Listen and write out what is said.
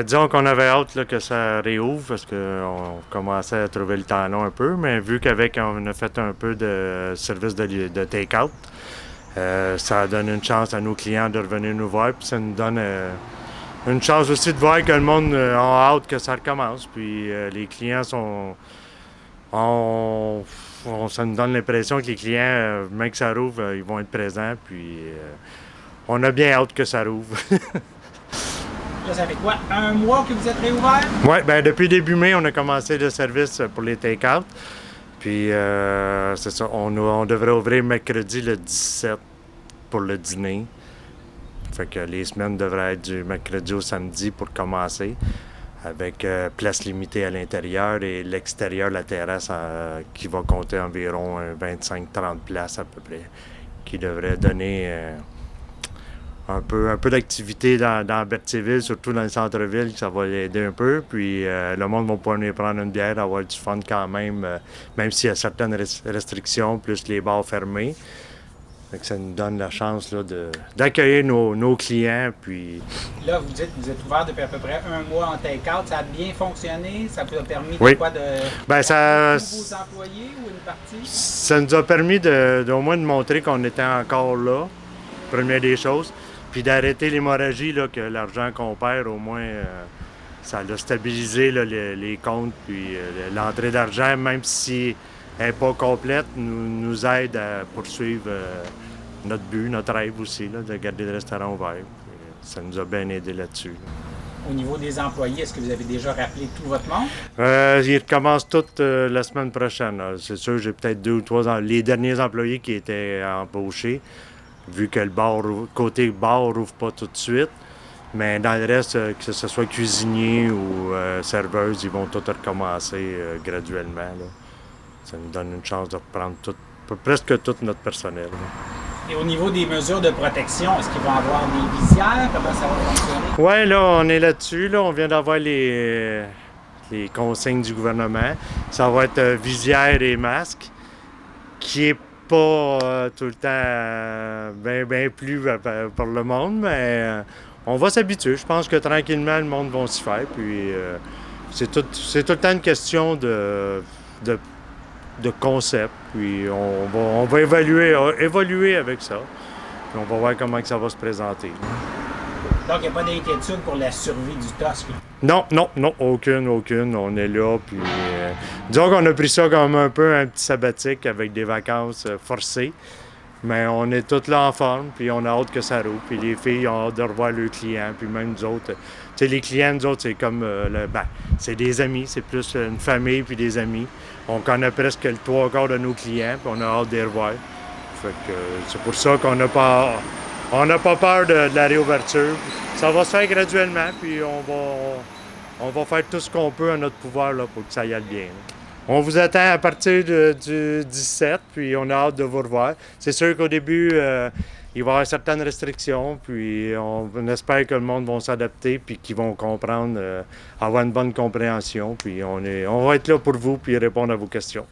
Disons qu'on avait hâte là, que ça réouvre parce qu'on commençait à trouver le temps long un peu, mais vu qu'avec on a fait un peu de service de take-out, ça donne une chance à nos clients de revenir nous voir, puis ça nous donne une chance aussi de voir que le monde a hâte que ça recommence. Puis les clients sont. Ça nous donne l'impression que les clients, même que ça rouvre, ils vont être présents, puis on a bien hâte que ça rouvre. Là, ça fait quoi? Un mois que vous êtes réouvert? Oui, ben depuis début mai, on a commencé le service pour les take-out. Puis c'est ça, on devrait ouvrir mercredi le 17 pour le dîner. Fait que les semaines devraient être du mercredi au samedi pour commencer, avec place limitée à l'intérieur et l'extérieur, la terrasse, qui va compter environ 25-30 places à peu près, qui devrait donner un peu d'activité dans Berthierville, surtout dans le centre-ville, ça va l'aider un peu. Puis le monde va pouvoir venir prendre une bière, avoir du fun quand même, même s'il y a certaines restrictions, plus les bars fermés. Fait que ça nous donne la chance là, d'accueillir nos clients. Puis Là, vous dites que vous êtes ouvert depuis à peu près un mois en take-out. Ça a bien fonctionné? Ça vous a permis oui. de quoi? De nouveaux employés ou une partie? Ça nous a permis au moins de montrer qu'on était encore là, première des choses. Puis d'arrêter l'hémorragie, là, que l'argent qu'on perd, au moins, ça a stabilisé là, les comptes. Puis l'entrée d'argent, même si elle n'est pas complète, nous aide à poursuivre notre but, notre rêve aussi, là, de garder le restaurant ouvert. Puis, ça nous a bien aidé là-dessus. Là. Au niveau des employés, est-ce que vous avez déjà rappelé tout votre monde? Ils recommencent toutes la semaine prochaine. Là. C'est sûr, j'ai peut-être 2 ou 3 les derniers employés qui étaient embauchés, vu que le côté bar rouvre pas tout de suite. Mais dans le reste, que ce soit cuisinier ou serveuse, ils vont tous recommencer graduellement. Là. Ça nous donne une chance de reprendre presque tout notre personnel. Là. Et au niveau des mesures de protection, est-ce qu'ils vont avoir des visières? Comment ça va fonctionner? Oui, là, on est là-dessus. Là. On vient d'avoir les consignes du gouvernement. Ça va être visière et masque, qui est pas tout le temps bien plus pour le monde, mais on va s'habituer. Je pense que tranquillement, le monde va s'y faire. Puis c'est tout le temps une question de concept. Puis on va évoluer avec ça. Puis on va voir comment que ça va se présenter. Donc, il n'y a pas d'inquiétude pour la survie du TOSC? Non, aucune. On est là, puis disons qu'on a pris ça comme un peu un petit sabbatique avec des vacances forcées. Mais on est tous là en forme, puis on a hâte que ça roule. Puis les filles ont hâte de revoir leurs clients, puis même nous autres. Tu sais, les clients, nous autres, c'est comme, c'est des amis, c'est plus une famille puis des amis. On connaît presque le 3/4 de nos clients, puis on a hâte de les revoir. Fait que c'est pour ça qu'on n'a pas peur de la réouverture. Ça va se faire graduellement, puis on va faire tout ce qu'on peut à notre pouvoir là, pour que ça aille bien. Là. On vous attend à partir du 17, puis on a hâte de vous revoir. C'est sûr qu'au début, il va y avoir certaines restrictions, puis on espère que le monde va s'adapter, puis qu'ils vont comprendre, avoir une bonne compréhension, puis on va être là pour vous, puis répondre à vos questions.